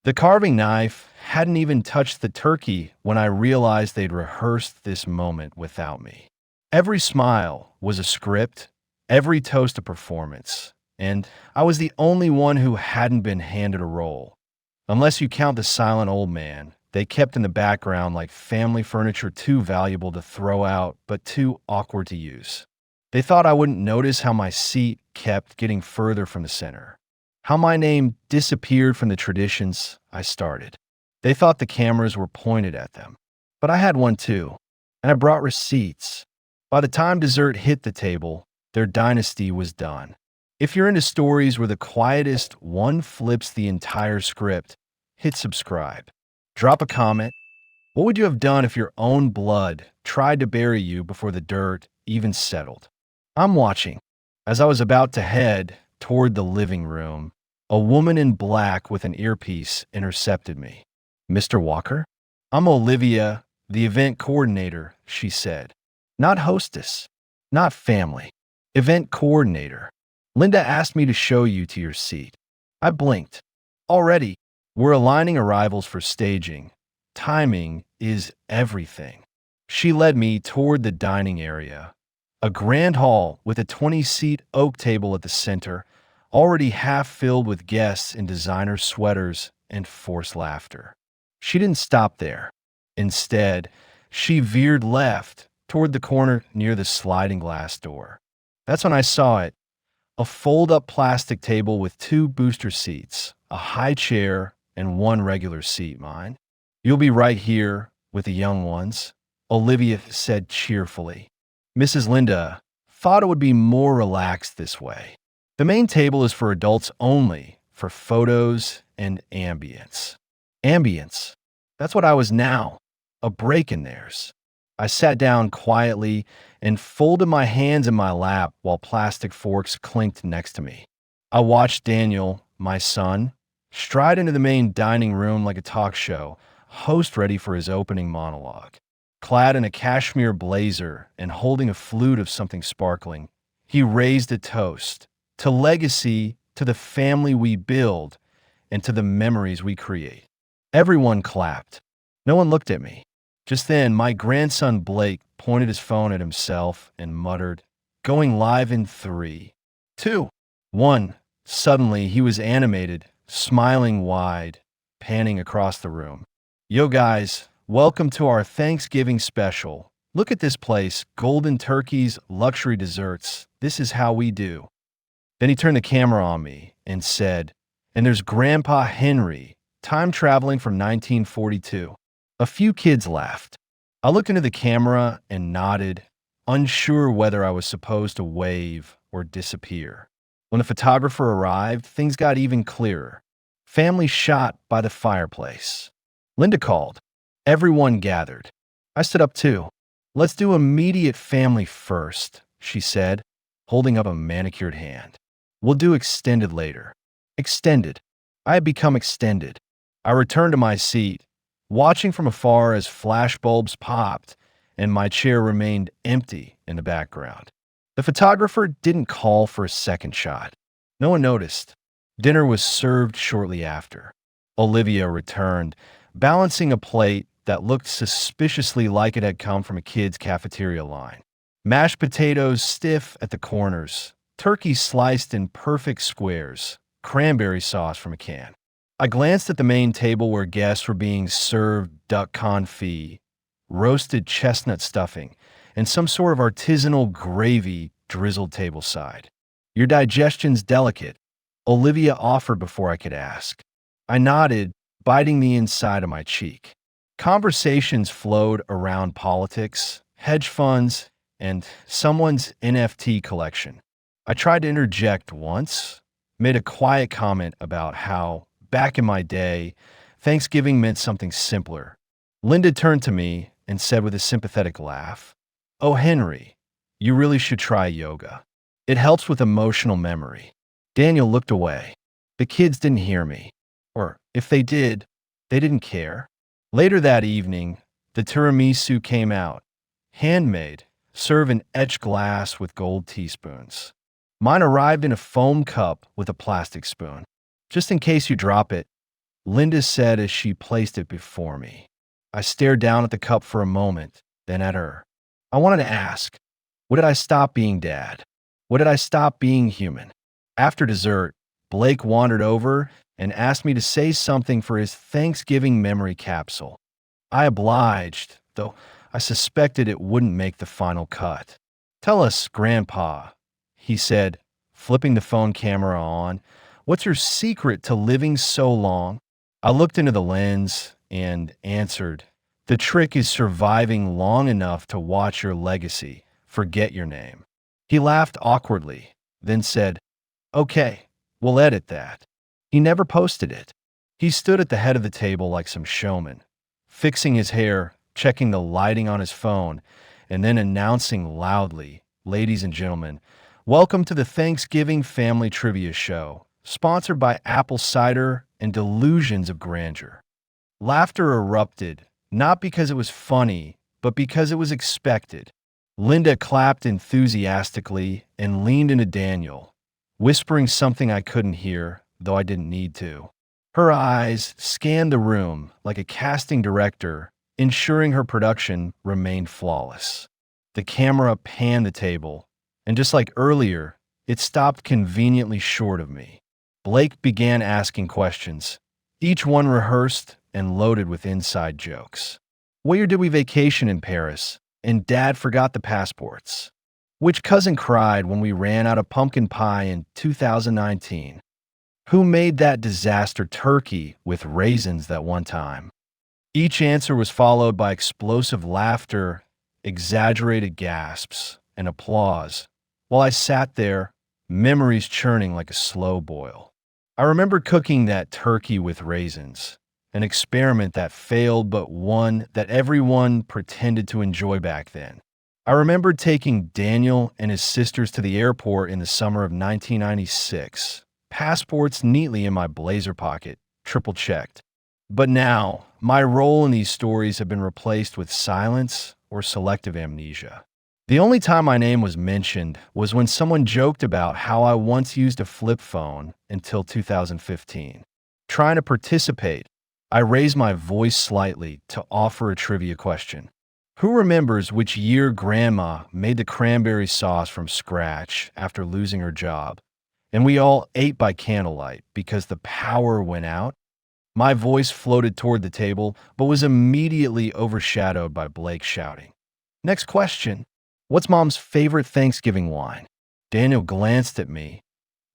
The carving knife hadn't even touched the turkey when I realized they'd rehearsed this moment without me. Every smile was a script, every toast a performance, and I was the only one who hadn't been handed a role. Unless you count the silent old man, they kept in the background like family furniture too valuable to throw out but too awkward to use. They thought I wouldn't notice how my seat kept getting further from the center, how my name disappeared from the traditions I started. They thought the cameras were pointed at them. But I had one too, and I brought receipts. By the time dessert hit the table, their dynasty was done. If you're into stories where the quietest one flips the entire script, hit subscribe. Drop a comment. What would you have done if your own blood tried to bury you before the dirt even settled? I'm watching. As I was about to head toward the living room, a woman in black with an earpiece intercepted me. "Mr. Walker?" "I'm Olivia, the event coordinator," she said. "Not hostess, not family. Event coordinator. Linda asked me to show you to your seat." I blinked. Already, we're aligning arrivals for staging. Timing is everything. She led me toward the dining area, a grand hall with a 20-seat oak table at the center, already half filled with guests in designer sweaters and forced laughter. She didn't stop there. Instead, she veered left toward the corner near the sliding glass door. That's when I saw it. A fold-up plastic table with two booster seats, a high chair, and one regular seat, mine. "You'll be right here with the young ones," Olivia said cheerfully. "Mrs. Linda thought it would be more relaxed this way. The main table is for adults only, for photos and ambience." Ambience. That's what I was now. A break in theirs. I sat down quietly and folded my hands in my lap while plastic forks clinked next to me. I watched Daniel, my son, stride into the main dining room like a talk show, host ready for his opening monologue. Clad in a cashmere blazer and holding a flute of something sparkling, he raised a toast to legacy, to the family we build, and to the memories we create. Everyone clapped. No one looked at me. Just then, my grandson Blake pointed his phone at himself and muttered, "Going live in 3, 2, 1. Suddenly, he was animated, smiling wide, panning across the room. "Yo guys, welcome to our Thanksgiving special. Look at this place, golden turkeys, luxury desserts. This is how we do." Then he turned the camera on me and said, "And there's Grandpa Henry, time traveling from 1942. A few kids laughed. I looked into the camera and nodded, unsure whether I was supposed to wave or disappear. When the photographer arrived, things got even clearer. Family shot by the fireplace. Linda called. Everyone gathered. I stood up too. "Let's do immediate family first," she said, holding up a manicured hand. "We'll do extended later." Extended. I had become extended. I returned to my seat, watching from afar as flashbulbs popped and my chair remained empty in the background. The photographer didn't call for a second shot. No one noticed. Dinner was served shortly after. Olivia returned, balancing a plate that looked suspiciously like it had come from a kid's cafeteria line. Mashed potatoes stiff at the corners, turkey sliced in perfect squares, cranberry sauce from a can. I glanced at the main table where guests were being served duck confit, roasted chestnut stuffing, and some sort of artisanal gravy drizzled tableside. "Your digestion's delicate," Olivia offered before I could ask. I nodded, biting the inside of my cheek. Conversations flowed around politics, hedge funds, and someone's NFT collection. I tried to interject once, made a quiet comment about how, back in my day, Thanksgiving meant something simpler. Linda turned to me and said with a sympathetic laugh, "Oh, Henry, you really should try yoga. It helps with emotional memory." Daniel looked away. The kids didn't hear me. Or if they did, they didn't care. Later that evening, the tiramisu came out. Handmade, served in etched glass with gold teaspoons. Mine arrived in a foam cup with a plastic spoon. "Just in case you drop it, Linda said as she placed it before me. I stared down at the cup for a moment, then at her. I wanted to ask, what did I stop being dad? What did I stop being human? After dessert, Blake wandered over and asked me to say something for his Thanksgiving memory capsule. I obliged, though I suspected it wouldn't make the final cut. Tell us, Grandpa, he said, flipping the phone camera on, what's your secret to living so long? I looked into the lens and answered, the trick is surviving long enough to watch your legacy forget your name. He laughed awkwardly, then said, okay, we'll edit that. He never posted it. He stood at the head of the table like some showman, fixing his hair, checking the lighting on his phone, and then announcing loudly, ladies and gentlemen, welcome to the Thanksgiving Family Trivia Show, sponsored by Apple Cider and Delusions of Grandeur. Laughter erupted, not because it was funny, but because it was expected. Linda clapped enthusiastically and leaned into Daniel, whispering something I couldn't hear, though I didn't need to. Her eyes scanned the room like a casting director, ensuring her production remained flawless. The camera panned the table, and just like earlier, it stopped conveniently short of me. Blake began asking questions, each one rehearsed and loaded with inside jokes. What year did we vacation in Paris? And Dad forgot the passports. Which cousin cried when we ran out of pumpkin pie in 2019? Who made that disaster turkey with raisins that one time? Each answer was followed by explosive laughter, exaggerated gasps, and applause, while I sat there, memories churning like a slow boil. I remember cooking that turkey with raisins, an experiment that failed but one that everyone pretended to enjoy back then. I remembered taking Daniel and his sisters to the airport in the summer of 1996, passports neatly in my blazer pocket, triple checked. But now, my role in these stories have been replaced with silence or selective amnesia. The only time my name was mentioned was when someone joked about how I once used a flip phone until 2015. Trying to participate, I raised my voice slightly to offer a trivia question. Who remembers which year Grandma made the cranberry sauce from scratch after losing her job, and we all ate by candlelight because the power went out? My voice floated toward the table, but was immediately overshadowed by Blake shouting, next question. What's Mom's favorite Thanksgiving wine? Daniel glanced at me,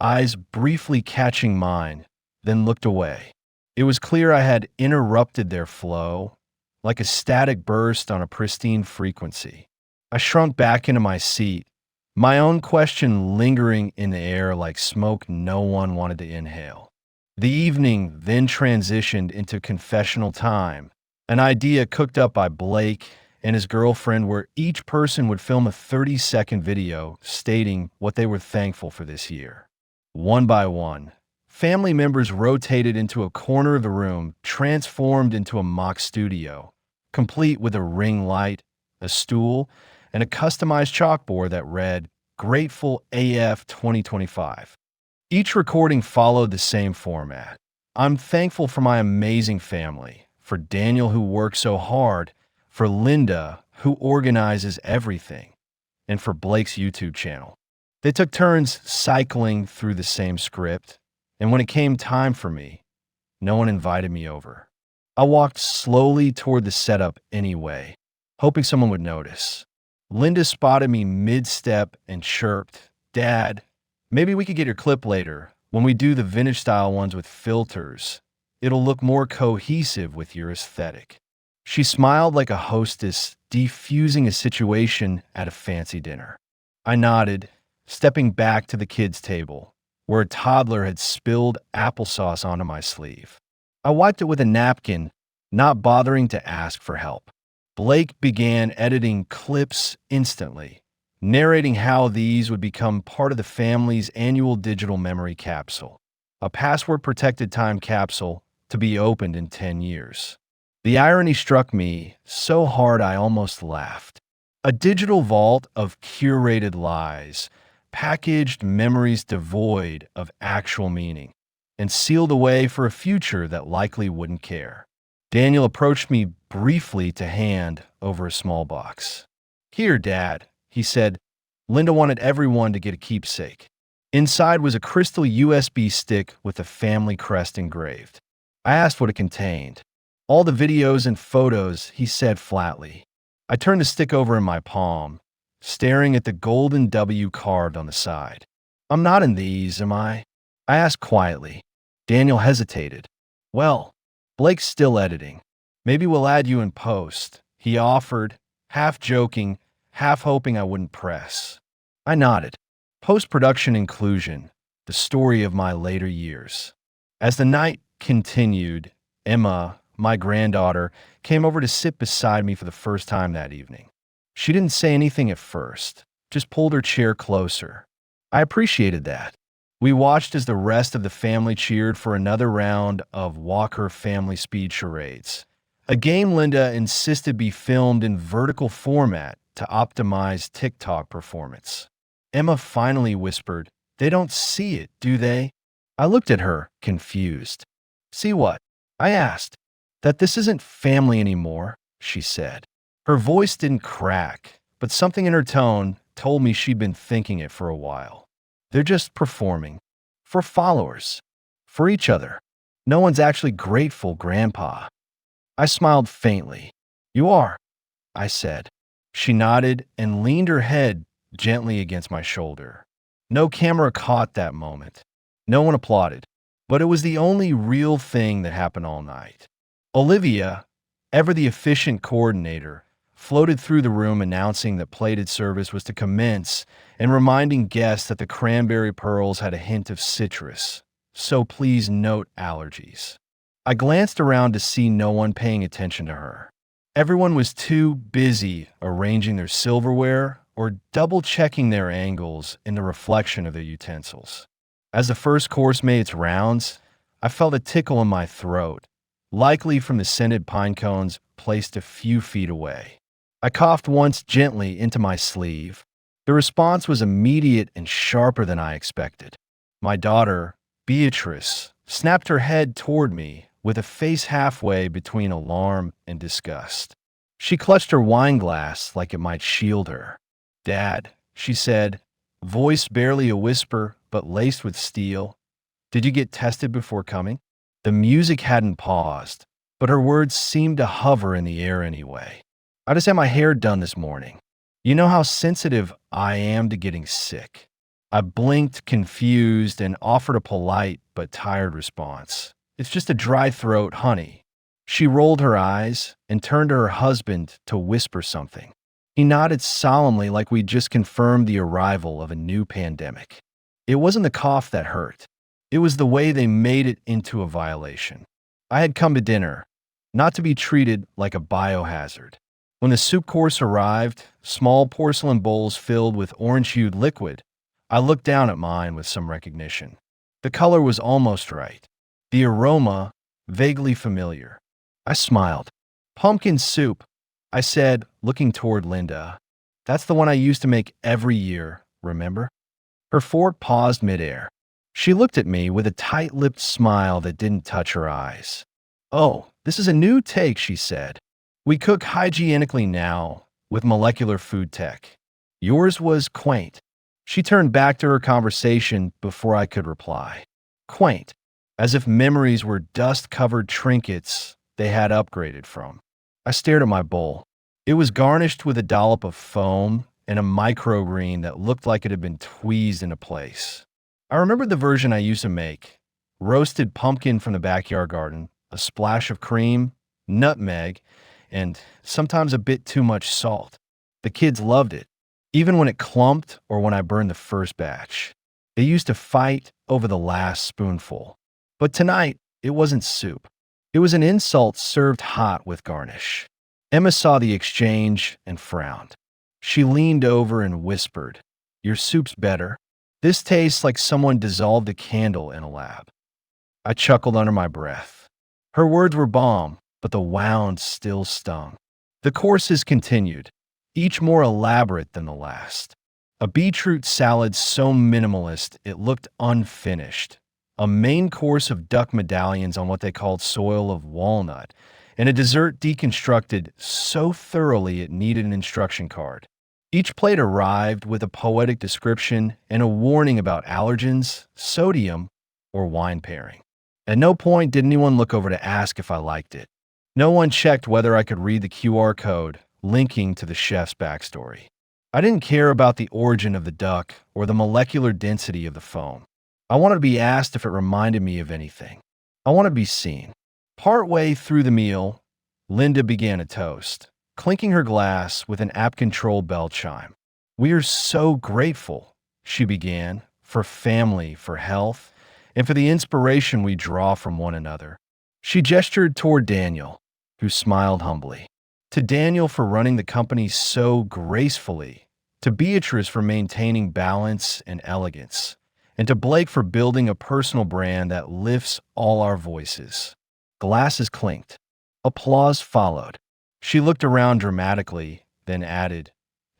eyes briefly catching mine, then looked away. It was clear I had interrupted their flow, like a static burst on a pristine frequency. I shrunk back into my seat, my own question lingering in the air like smoke no one wanted to inhale. The evening then transitioned into confessional time, an idea cooked up by Blake and his girlfriend where each person would film a 30-second video stating what they were thankful for this year. One by one, family members rotated into a corner of the room, transformed into a mock studio, complete with a ring light, a stool, and a customized chalkboard that read, Grateful AF 2025. Each recording followed the same format. I'm thankful for my amazing family, for Daniel who worked so hard, for Linda who organizes everything, and for Blake's YouTube channel. They took turns cycling through the same script, and when it came time for me, no one invited me over. I walked slowly toward the setup anyway, hoping someone would notice. Linda spotted me mid-step and chirped, Dad, maybe we could get your clip later. When we do the vintage-style ones with filters, it'll look more cohesive with your aesthetic. She smiled like a hostess defusing a situation at a fancy dinner. I nodded, stepping back to the kids' table, where a toddler had spilled applesauce onto my sleeve. I wiped it with a napkin, not bothering to ask for help. Blake began editing clips instantly, narrating how these would become part of the family's annual digital memory capsule, a password-protected time capsule to be opened in 10 years. The irony struck me so hard I almost laughed. A digital vault of curated lies, packaged memories devoid of actual meaning. and seal the way for a future that likely wouldn't care. Daniel approached me briefly to hand over a small box. "Here, Dad," he said. "Linda wanted everyone to get a keepsake." Inside was a crystal USB stick with a family crest engraved. I asked what it contained. "All the videos and photos," he said flatly. I turned the stick over in my palm, staring at the golden W carved on the side. "I'm not in these, am I?" I asked quietly. Daniel hesitated. "Well, Blake's still editing. Maybe we'll add you in post," he offered, half joking, half hoping I wouldn't press. I nodded. Post-production inclusion, the story of my later years. As the night continued, Emma, my granddaughter, came over to sit beside me for the first time that evening. She didn't say anything at first, just pulled her chair closer. I appreciated that. We watched as the rest of the family cheered for another round of Walker Family Speed charades, a game Linda insisted be filmed in vertical format to optimize TikTok performance. Emma finally whispered, "They don't see it, do they?" I looked at her, confused. "See what?" I asked. "That this isn't family anymore," she said. Her voice didn't crack, but something in her tone told me she'd been thinking it for a while. "They're just performing. For followers. For each other. No one's actually grateful, Grandpa." I smiled faintly. "You are," I said. She nodded and leaned her head gently against my shoulder. No camera caught that moment. No one applauded. But it was the only real thing that happened all night. Olivia, ever the efficient coordinator, floated through the room announcing that plated service was to commence and reminding guests that the cranberry pearls had a hint of citrus, so please note allergies. I glanced around to see no one paying attention to her. Everyone was too busy arranging their silverware or double-checking their angles in the reflection of their utensils. As the first course made its rounds, I felt a tickle in my throat, likely from the scented pine cones placed a few feet away. I coughed once gently into my sleeve. The response was immediate and sharper than I expected. My daughter, Beatrice, snapped her head toward me with a face halfway between alarm and disgust. She clutched her wine glass like it might shield her. "Dad," she said, voice barely a whisper but laced with steel, "did you get tested before coming?" The music hadn't paused, but her words seemed to hover in the air anyway. "I just had my hair done this morning. You know how sensitive I am to getting sick." I blinked, confused, and offered a polite but tired response. "It's just a dry throat, honey." She rolled her eyes and turned to her husband to whisper something. He nodded solemnly like we'd just confirmed the arrival of a new pandemic. It wasn't the cough that hurt. It was the way they made it into a violation. I had come to dinner, not to be treated like a biohazard. When the soup course arrived, small porcelain bowls filled with orange-hued liquid, I looked down at mine with some recognition. The color was almost right. The aroma, vaguely familiar. I smiled. "Pumpkin soup," I said, looking toward Linda. "That's the one I used to make every year, remember?" Her fork paused midair. She looked at me with a tight-lipped smile that didn't touch her eyes. "Oh, this is a new take," she said. "We cook hygienically now, with molecular food tech. Yours was quaint." She turned back to her conversation before I could reply. Quaint, as if memories were dust-covered trinkets they had upgraded from. I stared at my bowl. It was garnished with a dollop of foam and a microgreen that looked like it had been tweezed into place. I remembered the version I used to make. Roasted pumpkin from the backyard garden, a splash of cream, nutmeg, and sometimes a bit too much salt. The kids loved it, even when it clumped or when I burned the first batch. They used to fight over the last spoonful. But tonight, it wasn't soup. It was an insult served hot with garnish. Emma saw the exchange and frowned. She leaned over and whispered, "Your soup's better. This tastes like someone dissolved a candle in a lab." I chuckled under my breath. Her words were balm, but the wound still stung. The courses continued, each more elaborate than the last. A beetroot salad so minimalist it looked unfinished. a main course of duck medallions on what they called soil of walnut, and a dessert deconstructed so thoroughly it needed an instruction card. Each plate arrived with a poetic description and a warning about allergens, sodium, or wine pairing. At no point did anyone look over to ask if I liked it. No one checked whether I could read the QR code linking to the chef's backstory. I didn't care about the origin of the duck or the molecular density of the foam. I wanted to be asked if it reminded me of anything. I wanted to be seen. Partway through the meal, Linda began a toast, clinking her glass with an app-controlled bell chime. "We are so grateful," she began, "for family, for health, and for the inspiration we draw from one another." She gestured toward Daniel, who smiled humbly. To Daniel for running the company so gracefully, to Beatrice for maintaining balance and elegance, and to Blake for building a personal brand that lifts all our voices. Glasses clinked. Applause followed. She looked around dramatically, then added,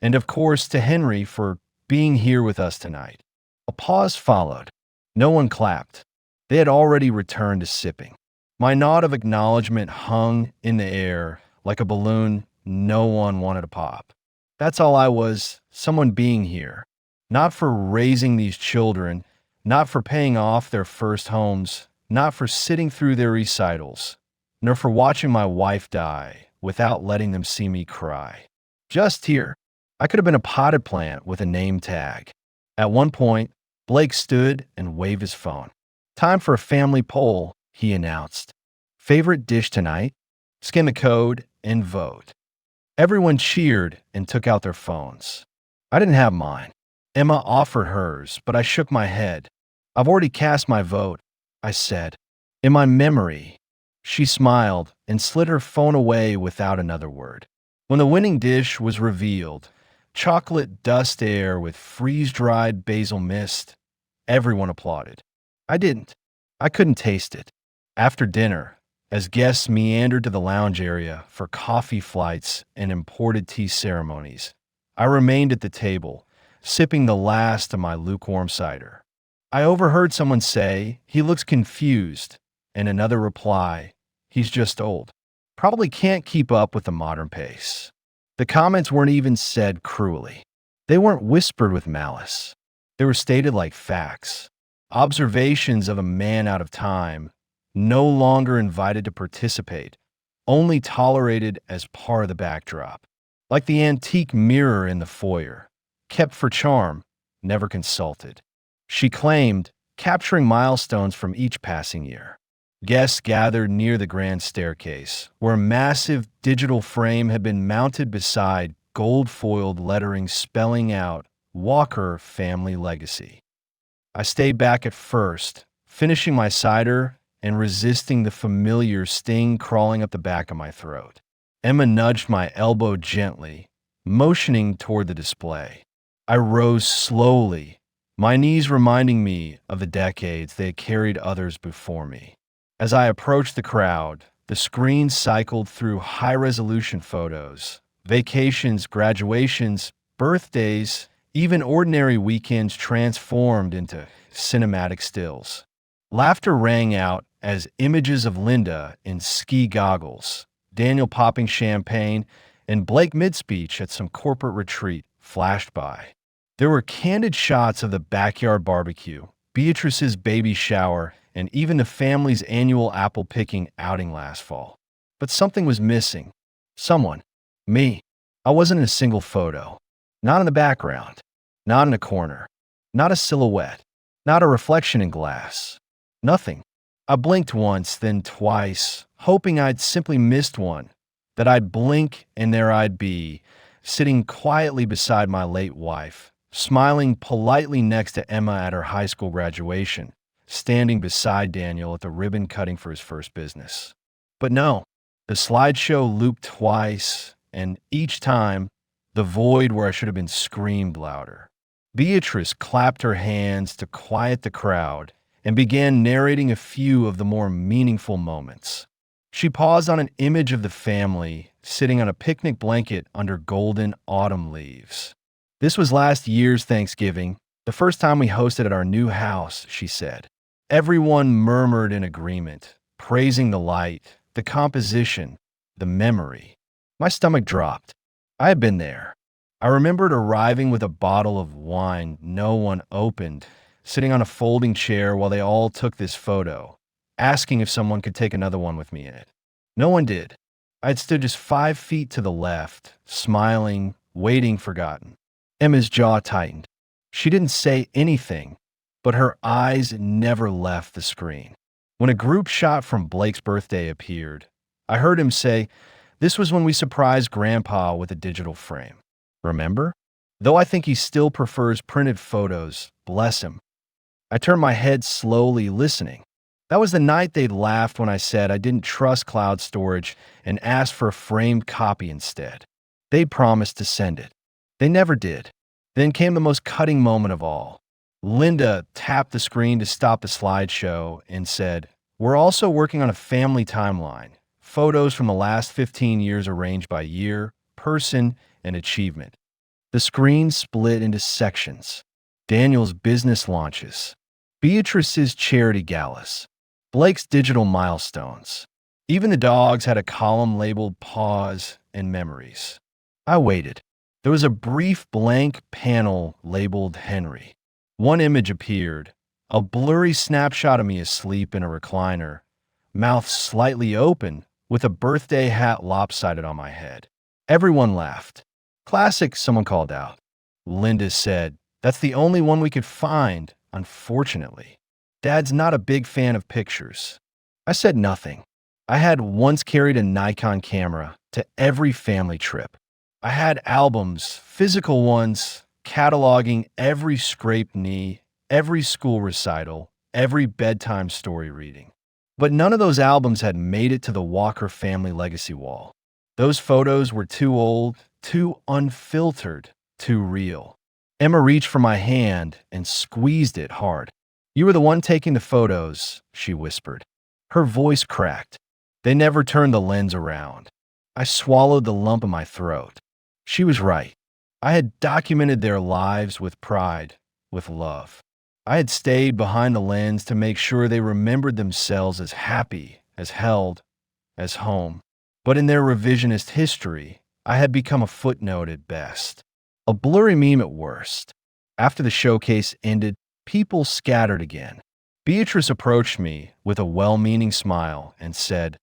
"And of course to Henry for being here with us tonight." A pause followed. No one clapped. They had already returned to sipping. My nod of acknowledgement hung in the air like a balloon no one wanted to pop. That's all I was, someone being here. Not for raising these children, not for paying off their first homes, not for sitting through their recitals, nor for watching my wife die without letting them see me cry. Just here. I could have been a potted plant with a name tag. At one point, Blake stood and waved his phone. "Time for a family poll," he announced. "Favorite dish tonight? Scan the code and vote." Everyone cheered and took out their phones. I didn't have mine. Emma offered hers, but I shook my head. "I've already cast my vote," I said. "In my memory." She smiled and slid her phone away without another word. When the winning dish was revealed, chocolate dust air with freeze-dried basil mist, everyone applauded. I didn't. I couldn't taste it. After dinner, as guests meandered to the lounge area for coffee flights and imported tea ceremonies, I remained at the table, sipping the last of my lukewarm cider. I overheard someone say, "He looks confused," and another reply, "He's just old. Probably can't keep up with the modern pace." The comments weren't even said cruelly. They weren't whispered with malice. They were stated like facts. Observations of a man out of time, no longer invited to participate, only tolerated as part of the backdrop. Like the antique mirror in the foyer, kept for charm, never consulted. She claimed, capturing milestones from each passing year. Guests gathered near the grand staircase, where a massive digital frame had been mounted beside gold-foiled lettering spelling out Walker Family Legacy. I stayed back at first, finishing my cider and resisting the familiar sting crawling up the back of my throat. Emma nudged my elbow gently, motioning toward the display. I rose slowly, my knees reminding me of the decades they had carried others before me. As I approached the crowd, the screen cycled through high-resolution photos, vacations, graduations, birthdays, even ordinary weekends transformed into cinematic stills. Laughter rang out as images of Linda in ski goggles, Daniel popping champagne, and Blake mid-speech at some corporate retreat flashed by. There were candid shots of the backyard barbecue, Beatrice's baby shower, and even the family's annual apple-picking outing last fall. But something was missing. Someone. Me. I wasn't in a single photo. Not in the background. Not in a corner. Not a silhouette. Not a reflection in glass. Nothing. I blinked once, then twice, hoping I'd simply missed one, that I'd blink and there I'd be, sitting quietly beside my late wife, smiling politely next to Emma at her high school graduation, standing beside Daniel at the ribbon cutting for his first business. But no, the slideshow looped twice, and each time, the void where I should have been screamed louder. Beatrice clapped her hands to quiet the crowd and began narrating a few of the more meaningful moments. She paused on an image of the family sitting on a picnic blanket under golden autumn leaves. "This was last year's Thanksgiving, the first time we hosted at our new house," she said. Everyone murmured in agreement, praising the light, the composition, the memory. My stomach dropped. I had been there. I remembered arriving with a bottle of wine no one opened, sitting on a folding chair while they all took this photo, asking if someone could take another one with me in it. No one did. I had stood just 5 feet to the left, smiling, waiting forgotten. Emma's jaw tightened. She didn't say anything, but her eyes never left the screen. When a group shot from Blake's birthday appeared, I heard him say, "This was when we surprised Grandpa with a digital frame. Remember?" Though I think he still prefers printed photos, bless him. I turned my head slowly, listening. That was the night they'd laughed when I said I didn't trust cloud storage and asked for a framed copy instead. They promised to send it. They never did. Then came the most cutting moment of all. Linda tapped the screen to stop the slideshow and said, "We're also working on a family timeline, photos from the last 15 years arranged by year, person, and achievement." The screen split into sections. Daniel's business launches, Beatrice's charity galas, Blake's digital milestones. Even the dogs had a column labeled pause and memories. I waited. There was a brief blank panel labeled Henry. One image appeared, a blurry snapshot of me asleep in a recliner, mouth slightly open, with a birthday hat lopsided on my head. Everyone laughed. "Classic," someone called out. Linda said, "That's the only one we could find, unfortunately. Dad's not a big fan of pictures." I said nothing. I had once carried a Nikon camera to every family trip. I had albums, physical ones, cataloging every scraped knee, every school recital, every bedtime story reading. But none of those albums had made it to the Walker family legacy wall. Those photos were too old, too unfiltered, too real. Emma reached for my hand and squeezed it hard. "You were the one taking the photos," she whispered. Her voice cracked. They never turned the lens around. I swallowed the lump in my throat. She was right. I had documented their lives with pride, with love. I had stayed behind the lens to make sure they remembered themselves as happy, as held, as home. But in their revisionist history, I had become a footnote at best, a blurry meme at worst. After the showcase ended, people scattered again. Beatrice approached me with a well-meaning smile and said,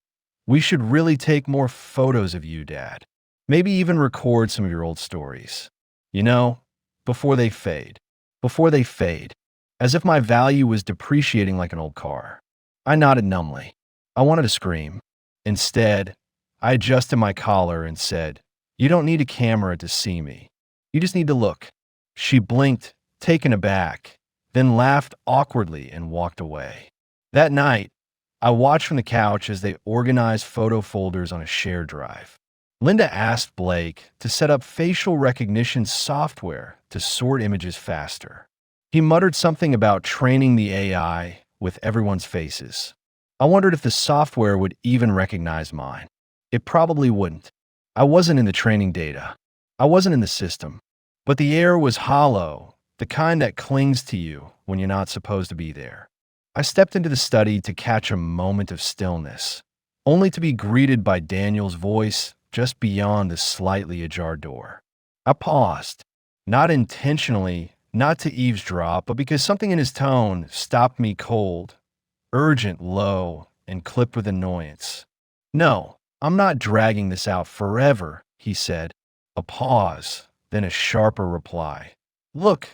"We should really take more photos of you, Dad. Maybe even record some of your old stories. You know, before they fade. Before they fade." As if my value was depreciating like an old car. I nodded numbly. I wanted to scream. Instead, I adjusted my collar and said, "You don't need a camera to see me. You just need to look." She blinked, taken aback, then laughed awkwardly and walked away. That night, I watched from the couch as they organized photo folders on a shared drive. Linda asked Blake to set up facial recognition software to sort images faster. He muttered something about training the AI with everyone's faces. I wondered if the software would even recognize mine. It probably wouldn't. I wasn't in the training data. I wasn't in the system. But the air was hollow, the kind that clings to you when you're not supposed to be there. I stepped into the study to catch a moment of stillness, only to be greeted by Daniel's voice just beyond the slightly ajar door. I paused, not intentionally, not to eavesdrop, but because something in his tone stopped me cold, urgent, low, and clipped with annoyance. "No, I'm not dragging this out forever," he said. A pause, then a sharper reply. "Look,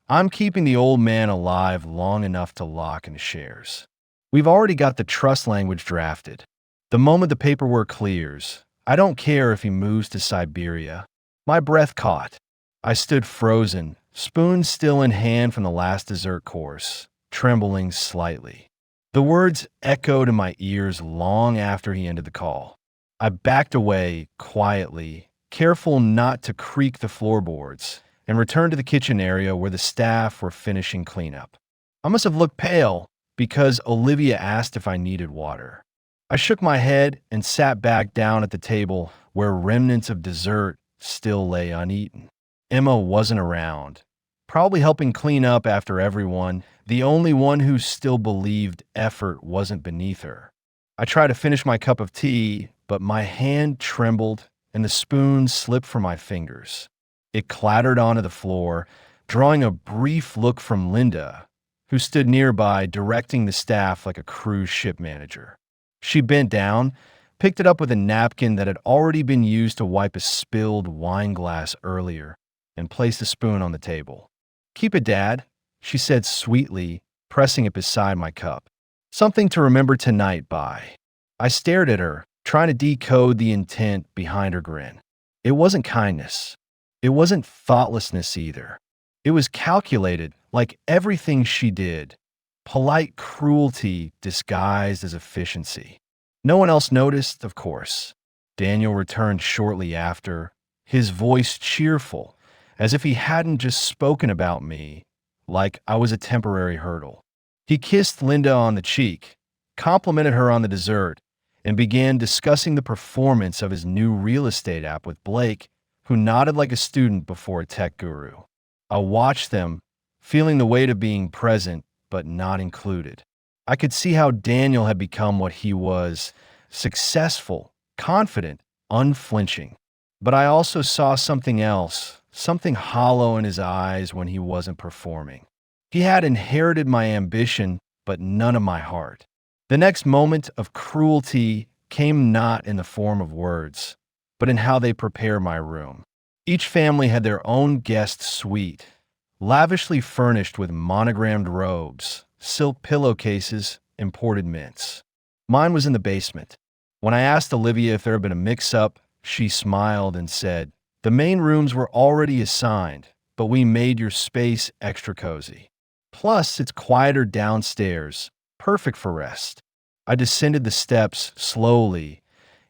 I'm keeping the old man alive long enough to lock into shares. We've already got the trust language drafted. The moment the paperwork clears, I don't care if he moves to Siberia." My breath caught. I stood frozen, spoon still in hand from the last dessert course, trembling slightly. The words echoed in my ears long after he ended the call. I backed away quietly, careful not to creak the floorboards, and returned to the kitchen area where the staff were finishing cleanup. I must have looked pale because Olivia asked if I needed water. I shook my head and sat back down at the table where remnants of dessert still lay uneaten. Emma wasn't around, probably helping clean up after everyone, the only one who still believed effort wasn't beneath her. I tried to finish my cup of tea, but my hand trembled and the spoon slipped from my fingers. It clattered onto the floor, drawing a brief look from Linda, who stood nearby directing the staff like a cruise ship manager. She bent down, picked it up with a napkin that had already been used to wipe a spilled wine glass earlier, and placed the spoon on the table. "Keep it, Dad," she said sweetly, pressing it beside my cup. "Something to remember tonight by." I stared at her, trying to decode the intent behind her grin. It wasn't kindness. It wasn't thoughtlessness either. It was calculated, like everything she did. Polite cruelty disguised as efficiency. No one else noticed, of course. Daniel returned shortly after, his voice cheerful, as if he hadn't just spoken about me, like I was a temporary hurdle. He kissed Linda on the cheek, complimented her on the dessert, and began discussing the performance of his new real estate app with Blake, who nodded like a student before a tech guru. I watched them, feeling the weight of being present but not included. I could see how Daniel had become what he was: successful, confident, unflinching. But I also saw something else, something hollow in his eyes when he wasn't performing. He had inherited my ambition, but none of my heart. The next moment of cruelty came not in the form of words, but in how they prepared my room. Each family had their own guest suite, lavishly furnished with monogrammed robes, silk pillowcases, imported mints. Mine was in the basement. When I asked Olivia if there had been a mix-up, she smiled and said, "The main rooms were already assigned, but we made your space extra cozy. Plus, it's quieter downstairs, perfect for rest." I descended the steps slowly,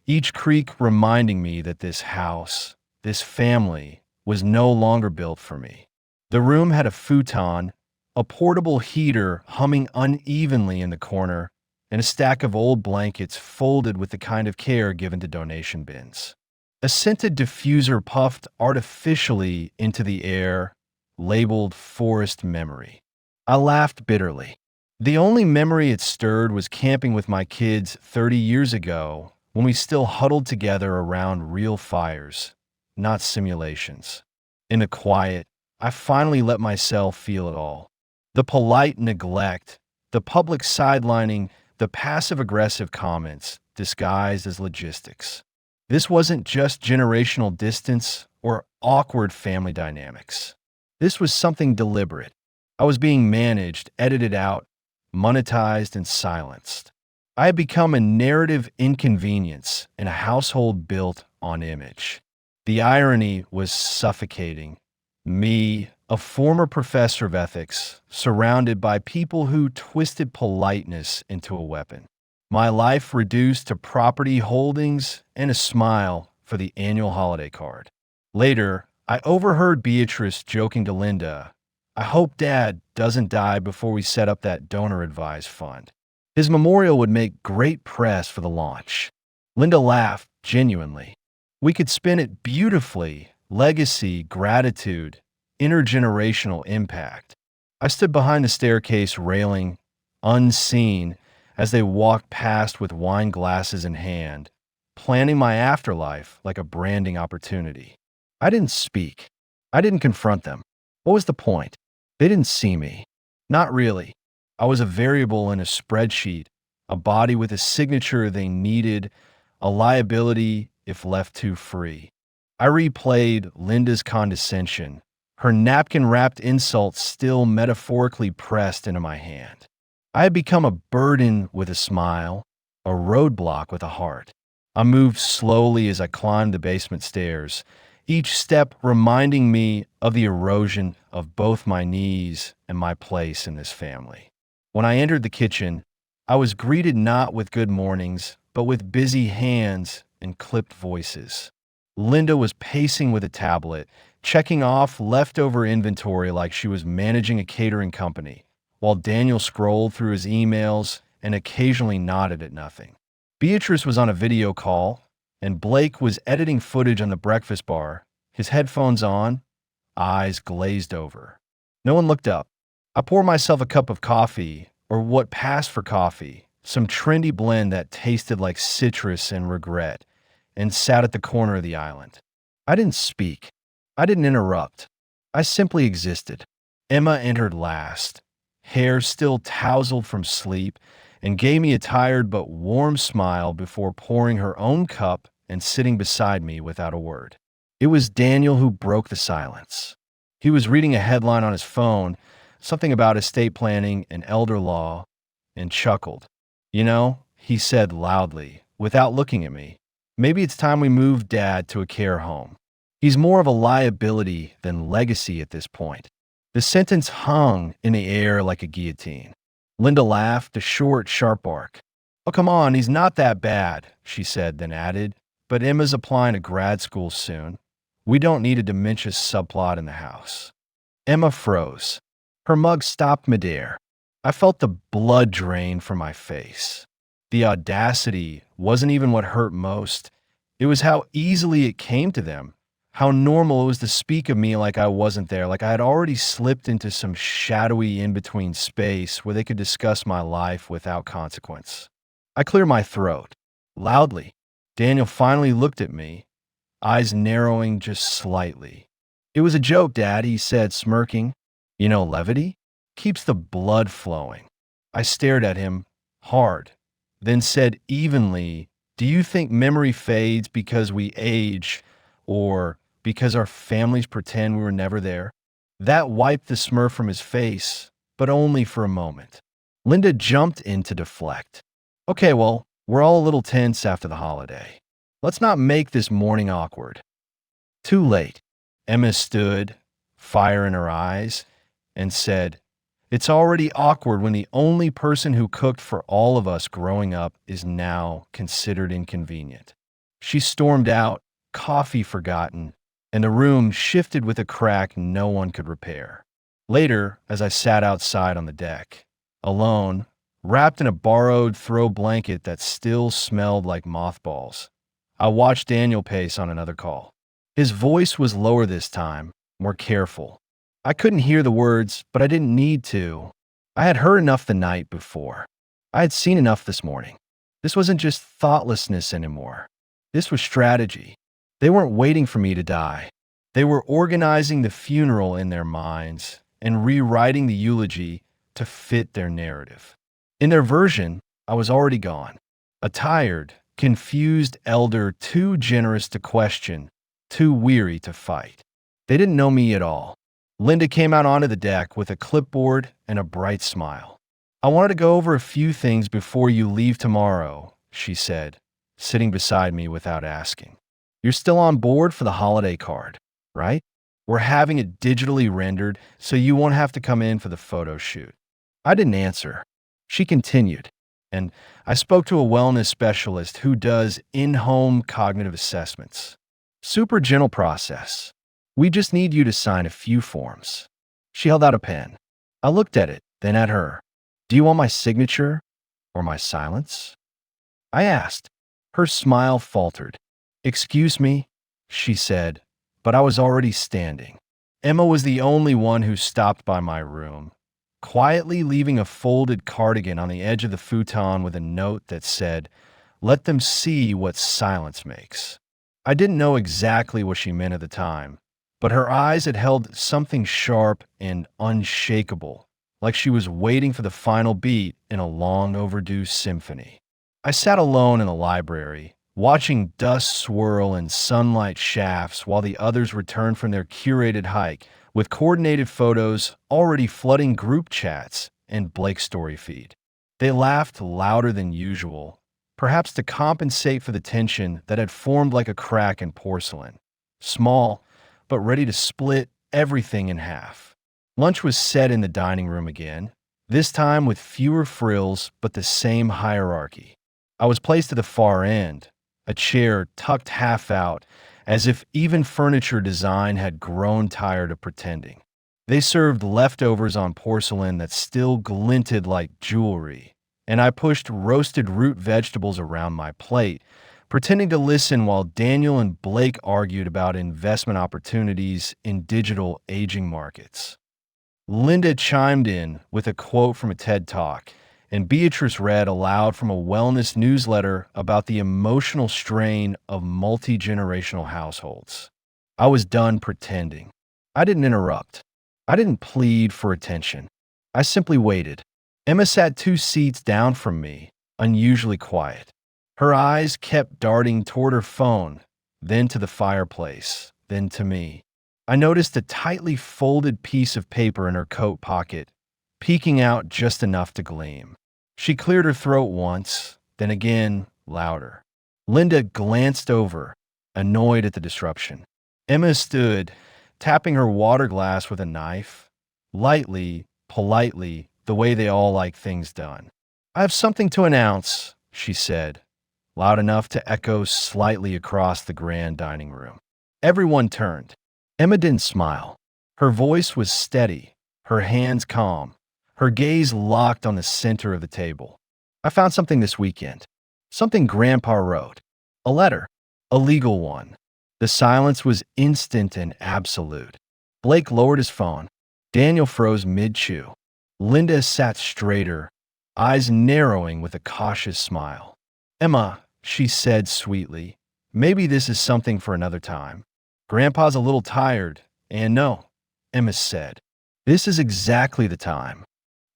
each creak reminding me that this house, this family, was no longer built for me. The room had a futon, a portable heater humming unevenly in the corner, and a stack of old blankets folded with the kind of care given to donation bins. A scented diffuser puffed artificially into the air, labeled Forest Memory. I laughed bitterly. The only memory it stirred was camping with my kids 30 years ago, when we still huddled together around real fires, not simulations. In the quiet, I finally let myself feel it all. The polite neglect, the public sidelining, the passive-aggressive comments disguised as logistics. This wasn't just generational distance or awkward family dynamics. This was something deliberate. I was being managed, edited out, monetized, and silenced. I had become a narrative inconvenience in a household built on image. The irony was suffocating. Me, a former professor of ethics, surrounded by people who twisted politeness into a weapon. My life reduced to property holdings and a smile for the annual holiday card. Later, I overheard Beatrice joking to Linda, "I hope Dad doesn't die before we set up that donor-advised fund. His memorial would make great press for the launch." Linda laughed genuinely. We could spin it beautifully: legacy, gratitude, intergenerational impact. I stood behind the staircase railing, unseen, as they walked past with wine glasses in hand, planning my afterlife like a branding opportunity. I didn't speak. I didn't confront them. What was the point? They didn't see me. Not really. I was a variable in a spreadsheet, a body with a signature they needed, a liability if left too free. I replayed Linda's condescension, her napkin-wrapped insults still metaphorically pressed into my hand. I had become a burden with a smile, a roadblock with a heart. I moved slowly as I climbed the basement stairs, each step reminding me of the erosion of both my knees and my place in this family. When I entered the kitchen, I was greeted not with good mornings, but with busy hands and clipped voices. Linda was pacing with a tablet, checking off leftover inventory like she was managing a catering company, while Daniel scrolled through his emails and occasionally nodded at nothing. Beatrice was on a video call, and Blake was editing footage on the breakfast bar, his headphones on, eyes glazed over. No one looked up. I poured myself a cup of coffee, or what passed for coffee, some trendy blend that tasted like citrus and regret, and sat at the corner of the island. I didn't speak. I didn't interrupt. I simply existed. Emma entered last, hair still tousled from sleep, and gave me a tired but warm smile before pouring her own cup and sitting beside me without a word. It was Daniel who broke the silence. He was reading a headline on his phone, something about estate planning and elder law, and chuckled. You know, he said loudly, without looking at me, maybe it's time we move Dad to a care home. He's more of a liability than legacy at this point. The sentence hung in the air like a guillotine. Linda laughed, a short, sharp bark. Oh, come on, he's not that bad, she said, then added. But Emma's applying to grad school soon. We don't need a dementia subplot in the house. Emma froze. Her mug stopped midair. I felt the blood drain from my face. The audacity wasn't even what hurt most. It was how easily it came to them. How normal it was to speak of me like I wasn't there, like I had already slipped into some shadowy in-between space where they could discuss my life without consequence. I cleared my throat. Loudly. Daniel finally looked at me, eyes narrowing just slightly. It was a joke, Dad, he said, smirking. You know, levity keeps the blood flowing. I stared at him hard, then said evenly, do you think memory fades because we age or because our families pretend we were never there? That wiped the smirk from his face, but only for a moment. Linda jumped in to deflect. Okay, well, we're all a little tense after the holiday. Let's not make this morning awkward. Too late. Emma stood, fire in her eyes, and said, it's already awkward when the only person who cooked for all of us growing up is now considered inconvenient. She stormed out, coffee forgotten, and the room shifted with a crack no one could repair. Later, as I sat outside on the deck, alone, wrapped in a borrowed throw blanket that still smelled like mothballs, I watched Daniel pace on another call. His voice was lower this time, more careful. I couldn't hear the words, but I didn't need to. I had heard enough the night before. I had seen enough this morning. This wasn't just thoughtlessness anymore. This was strategy. They weren't waiting for me to die. They were organizing the funeral in their minds and rewriting the eulogy to fit their narrative. In their version, I was already gone. A tired, confused elder too generous to question, too weary to fight. They didn't know me at all. Linda came out onto the deck with a clipboard and a bright smile. I wanted to go over a few things before you leave tomorrow, she said, sitting beside me without asking. You're still on board for the holiday card, right? We're having it digitally rendered so you won't have to come in for the photo shoot. I didn't answer. She continued, and I spoke to a wellness specialist who does in-home cognitive assessments. Super gentle process. We just need you to sign a few forms. She held out a pen. I looked at it, then at her. Do you want my signature or my silence? I asked. Her smile faltered. Excuse me, she said, but I was already standing. Emma was the only one who stopped by my room, quietly leaving a folded cardigan on the edge of the futon with a note that said, let them see what silence makes. I didn't know exactly what she meant at the time, but her eyes had held something sharp and unshakable, like she was waiting for the final beat in a long overdue symphony. I sat alone in the library, watching dust swirl in sunlight shafts while the others returned from their curated hike, with coordinated photos already flooding group chats and Blake's story feed. They laughed louder than usual, perhaps to compensate for the tension that had formed like a crack in porcelain. Small, but ready to split everything in half. Lunch was set in the dining room again, this time with fewer frills but the same hierarchy. I was placed at the far end, a chair tucked half out, as if even furniture design had grown tired of pretending. They served leftovers on porcelain that still glinted like jewelry, and I pushed roasted root vegetables around my plate, pretending to listen while Daniel and Blake argued about investment opportunities in digital aging markets. Linda chimed in with a quote from a TED Talk, and Beatrice read aloud from a wellness newsletter about the emotional strain of multi-generational households. I was done pretending. I didn't interrupt. I didn't plead for attention. I simply waited. Emma sat 2 seats down from me, unusually quiet. Her eyes kept darting toward her phone, then to the fireplace, then to me. I noticed a tightly folded piece of paper in her coat pocket, peeking out just enough to gleam. She cleared her throat once, then again, louder. Linda glanced over, annoyed at the disruption. Emma stood, tapping her water glass with a knife, lightly, politely, the way they all like things done. "I have something to announce," she said, loud enough to echo slightly across the grand dining room. Everyone turned. Emma didn't smile. Her voice was steady, her hands calm, her gaze locked on the center of the table. "I found something this weekend. Something Grandpa wrote. A letter. A legal one." The silence was instant and absolute. Blake lowered his phone. Daniel froze mid-chew. Linda sat straighter, eyes narrowing with a cautious smile. "Emma," she said sweetly, "maybe this is something for another time. Grandpa's a little tired, and no," Emma said, "this is exactly the time."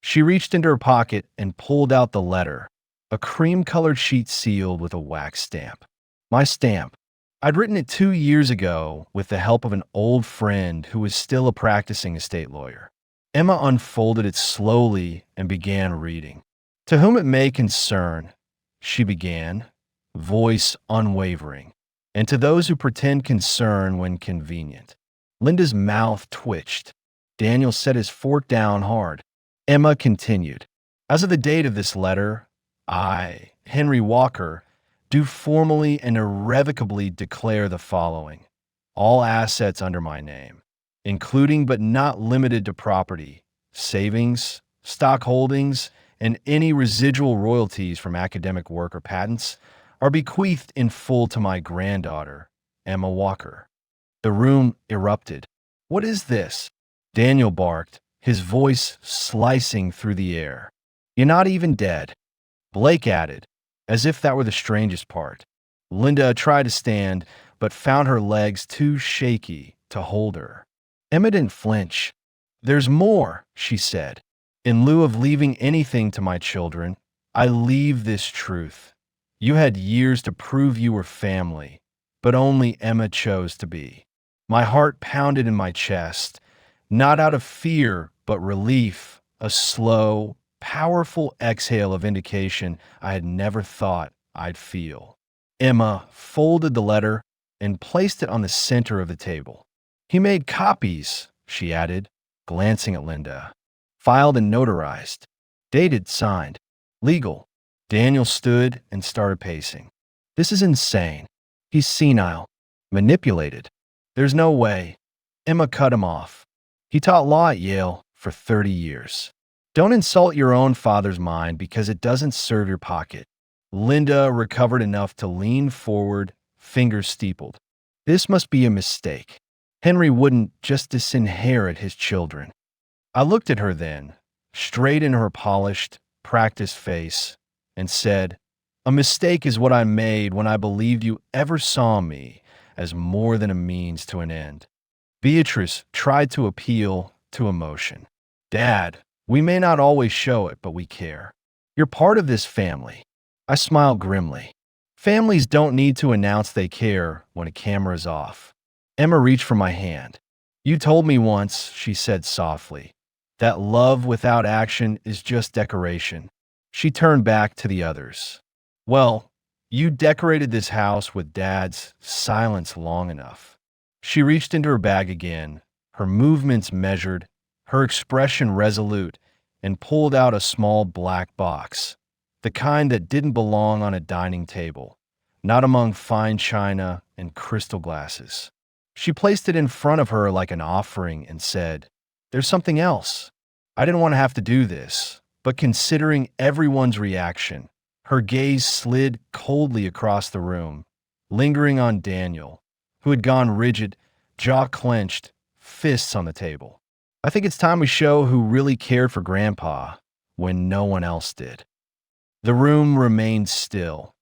She reached into her pocket and pulled out the letter, a cream-colored sheet sealed with a wax stamp. My stamp. I'd written it 2 years ago with the help of an old friend who was still a practicing estate lawyer. Emma unfolded it slowly and began reading. "To whom it may concern," she began, voice unwavering, "and to those who pretend concern when convenient." Linda's mouth twitched. Daniel set his fork down hard. Emma continued, "As of the date of this letter, I, Henry Walker, do formally and irrevocably declare the following. All assets under my name, including but not limited to property, savings, stock holdings, and any residual royalties from academic work or patents, are bequeathed in full to my granddaughter, Emma Walker." The room erupted. "What is this?" Daniel barked, his voice slicing through the air. "You're not even dead." Blake added, as if that were the strangest part. Linda tried to stand, but found her legs too shaky to hold her. Emma didn't flinch. "There's more," she said. "In lieu of leaving anything to my children, I leave this truth. You had years to prove you were family, but only Emma chose to be." My heart pounded in my chest, not out of fear, but relief, a slow, powerful exhale of indication I had never thought I'd feel. Emma folded the letter and placed it on the center of the table. "He made copies," she added, glancing at Linda. "Filed and notarized. Dated, signed. Legal." Daniel stood and started pacing. "This is insane. He's senile. Manipulated. There's no way." Emma cut him off. "He taught law at Yale for 30 years. Don't insult your own father's mind because it doesn't serve your pocket." Linda recovered enough to lean forward, fingers steepled. "This must be a mistake. Henry wouldn't just disinherit his children." I looked at her then, straight in her polished, practiced face, and said, "A mistake is what I made when I believed you ever saw me as more than a means to an end." Beatrice tried to appeal to emotion. "Dad, we may not always show it, but we care. You're part of this family." I smiled grimly. Families don't need to announce they care when a camera's off. Emma reached for my hand. "You told me once," she said softly, "that love without action is just decoration." She turned back to the others. "Well, you decorated this house with Dad's silence long enough." She reached into her bag again, her movements measured, her expression resolute, and pulled out a small black box, the kind that didn't belong on a dining table, not among fine china and crystal glasses. She placed it in front of her like an offering and said, "There's something else. I didn't want to have to do this, but considering everyone's reaction," her gaze slid coldly across the room, lingering on Daniel, who had gone rigid, jaw clenched, fists on the table. I think it's time we show who really cared for Grandpa when no one else did. The room remained still.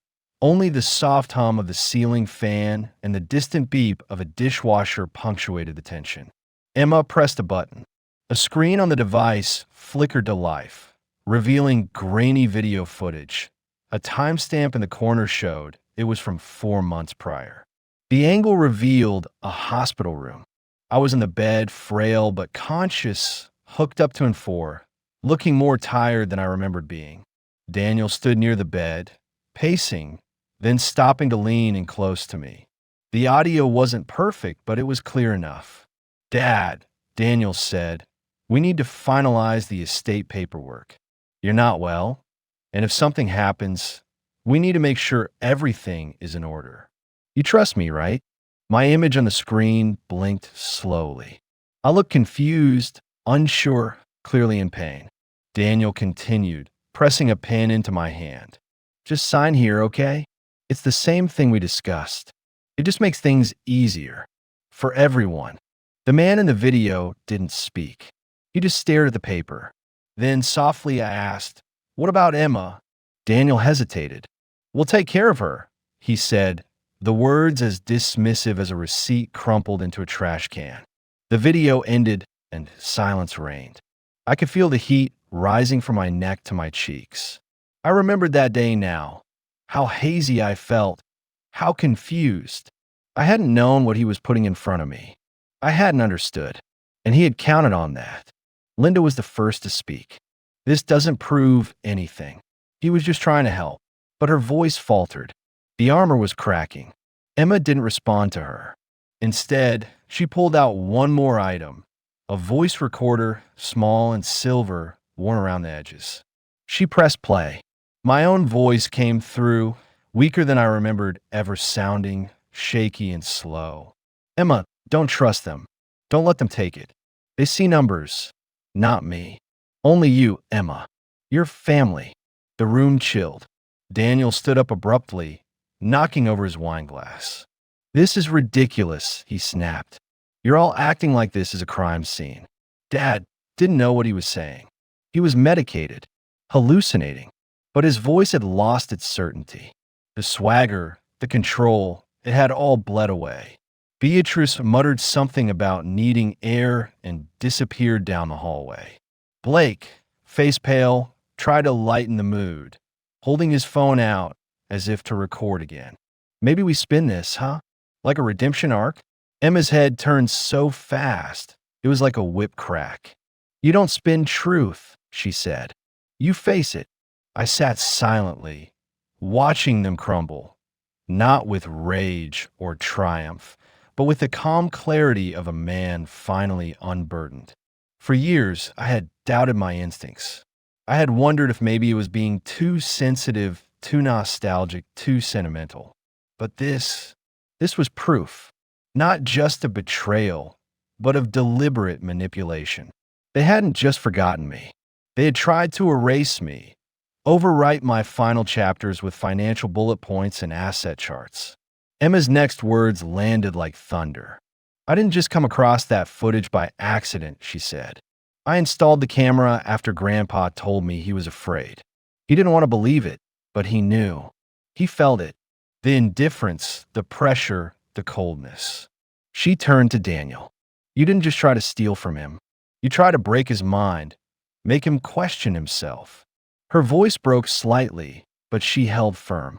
Only the soft hum of the ceiling fan and the distant beep of a dishwasher punctuated the tension. Emma pressed a button. A screen on the device flickered to life, revealing grainy video footage. A timestamp in the corner showed it was from 4 months prior. The angle revealed a hospital room. I was in the bed, frail but conscious, hooked up to N4, looking more tired than I remembered being. Daniel stood near the bed, pacing, then stopping to lean in close to me. The audio wasn't perfect, but it was clear enough. "Dad," Daniel said, "we need to finalize the estate paperwork. You're not well, and if something happens, we need to make sure everything is in order. You trust me, right?" My image on the screen blinked slowly. I looked confused, unsure, clearly in pain. Daniel continued, pressing a pen into my hand. "Just sign here, okay? It's the same thing we discussed. It just makes things easier. For everyone." The man in the video didn't speak. He just stared at the paper. Then softly I asked, "What about Emma?" Daniel hesitated. "We'll take care of her," he said, the words as dismissive as a receipt crumpled into a trash can. The video ended and silence reigned. I could feel the heat rising from my neck to my cheeks. I remembered that day now. How hazy I felt. How confused. I hadn't known what he was putting in front of me. I hadn't understood. And he had counted on that. Linda was the first to speak. "This doesn't prove anything." He was just trying to help. But her voice faltered. The armor was cracking. Emma didn't respond to her. Instead, she pulled out one more item, a voice recorder, small and silver, worn around the edges. She pressed play. My own voice came through, weaker than I remembered ever sounding, shaky and slow. "Emma, don't trust them. Don't let them take it. They see numbers, not me. Only you, Emma. Your family." The room chilled. Daniel stood up abruptly, knocking over his wine glass. "This is ridiculous," he snapped. "You're all acting like this is a crime scene." Dad didn't know what he was saying. He was medicated, hallucinating, but his voice had lost its certainty. The swagger, the control, it had all bled away. Beatrice muttered something about needing air and disappeared down the hallway. Blake, face pale, tried to lighten the mood, holding his phone out as if to record again. "Maybe we spin this, huh? Like a redemption arc?" Emma's head turned so fast, it was like a whip crack. "You don't spin truth," she said. "You face it." I sat silently, watching them crumble, not with rage or triumph, but with the calm clarity of a man finally unburdened. For years, I had doubted my instincts. I had wondered if maybe it was being too sensitive, too nostalgic, too sentimental. But this was proof, not just of betrayal, but of deliberate manipulation. They hadn't just forgotten me. They had tried to erase me, overwrite my final chapters with financial bullet points and asset charts. Emma's next words landed like thunder. "I didn't just come across that footage by accident," she said. "I installed the camera after Grandpa told me he was afraid. He didn't want to believe it, but he knew. He felt it. The indifference, the pressure, the coldness." She turned to Daniel. "You didn't just try to steal from him. You tried to break his mind, make him question himself." Her voice broke slightly, but she held firm.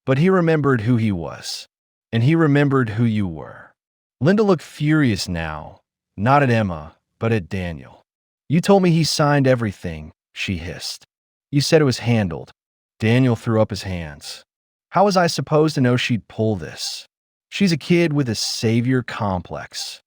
"But he remembered who he was, and he remembered who you were." Linda looked furious now, not at Emma, but at Daniel. "You told me he signed everything," she hissed. "You said it was handled." Daniel threw up his hands. "How was I supposed to know she'd pull this? She's a kid with a savior complex."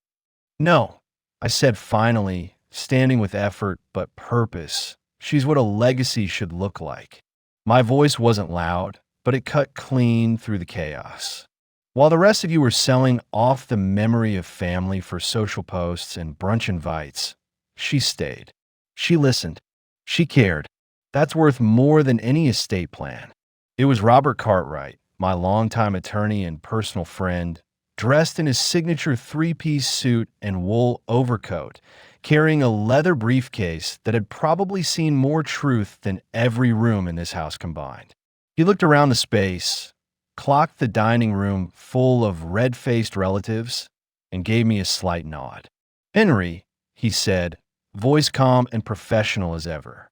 "No," I said finally, standing with effort but purpose. "She's what a legacy should look like." My voice wasn't loud, but it cut clean through the chaos. "While the rest of you were selling off the memory of family for social posts and brunch invites, she stayed. She listened. She cared. That's worth more than any estate plan." It was Robert Cartwright, my longtime attorney and personal friend, dressed in his signature three-piece suit and wool overcoat, carrying a leather briefcase that had probably seen more truth than every room in this house combined. He looked around the space, clocked the dining room full of red-faced relatives, and gave me a slight nod. "Henry," he said, voice calm and professional as ever.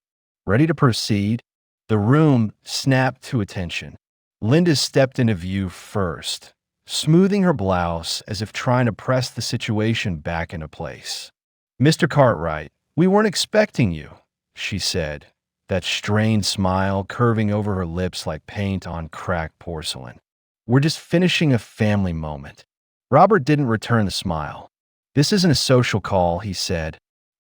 "Ready to proceed?" The room snapped to attention. Linda stepped into view first, smoothing her blouse as if trying to press the situation back into place. "Mr. Cartwright, we weren't expecting you," she said, that strained smile curving over her lips like paint on cracked porcelain. "We're just finishing a family moment." Robert didn't return the smile. "This isn't a social call," he said.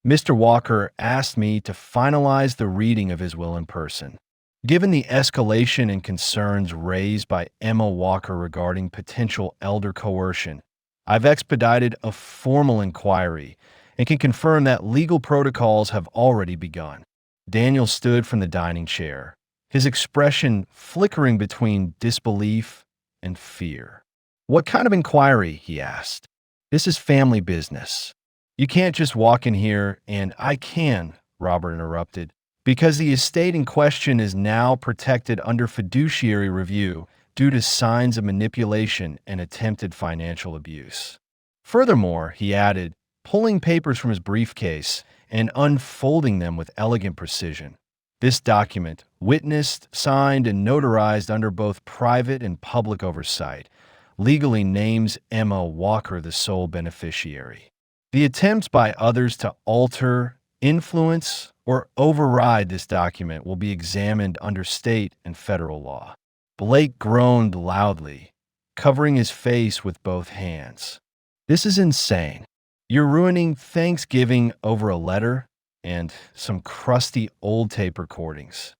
"Mr. Walker asked me to finalize the reading of his will in person. Given the escalation and concerns raised by Emma Walker regarding potential elder coercion, I've expedited a formal inquiry and can confirm that legal protocols have already begun." Daniel stood from the dining chair, his expression flickering between disbelief and fear. "What kind of inquiry?" he asked. "This is family business. You can't just walk in here and—" "I can," Robert interrupted, "because the estate in question is now protected under fiduciary review due to signs of manipulation and attempted financial abuse." Furthermore, he added, pulling papers from his briefcase and unfolding them with elegant precision, "this document, witnessed, signed, and notarized under both private and public oversight, legally names Emma Walker the sole beneficiary. The attempts by others to alter, influence, or override this document will be examined under state and federal law." Blake groaned loudly, covering his face with both hands. "This is insane. You're ruining Thanksgiving over a letter and some crusty old tape recordings."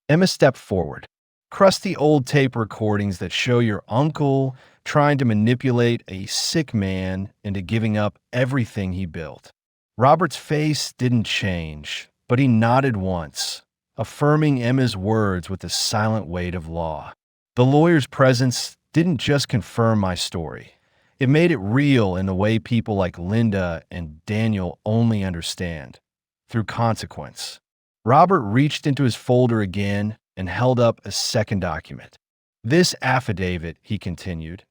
Emma stepped forward. "Crusty old tape recordings that show your uncle trying to manipulate a sick man into giving up everything he built." Robert's face didn't change, but he nodded once, affirming Emma's words with the silent weight of law. The lawyer's presence didn't just confirm my story. It made it real in the way people like Linda and Daniel only understand, through consequence. Robert reached into his folder again and held up a second document. "This affidavit," he continued,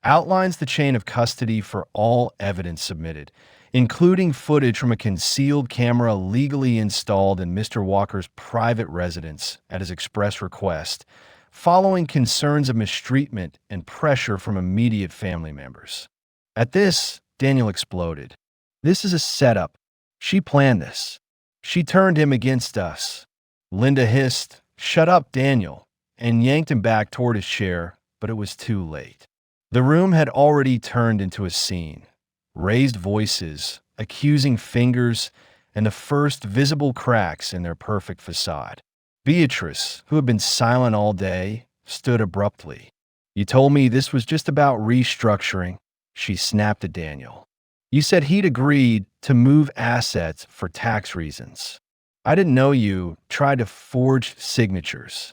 "outlines the chain of custody for all evidence submitted, including footage from a concealed camera legally installed in Mr. Walker's private residence at his express request, following concerns of mistreatment and pressure from immediate family members." At this, Daniel exploded. "This is a setup. She planned this. She turned him against us." Linda hissed, "Shut up, Daniel," and yanked him back toward his chair, but it was too late. The room had already turned into a scene. Raised voices, accusing fingers, and the first visible cracks in their perfect facade. Beatrice, who had been silent all day, stood abruptly. "You told me this was just about restructuring," she snapped at Daniel. "You said he'd agreed to move assets for tax reasons. I didn't know you tried to forge signatures."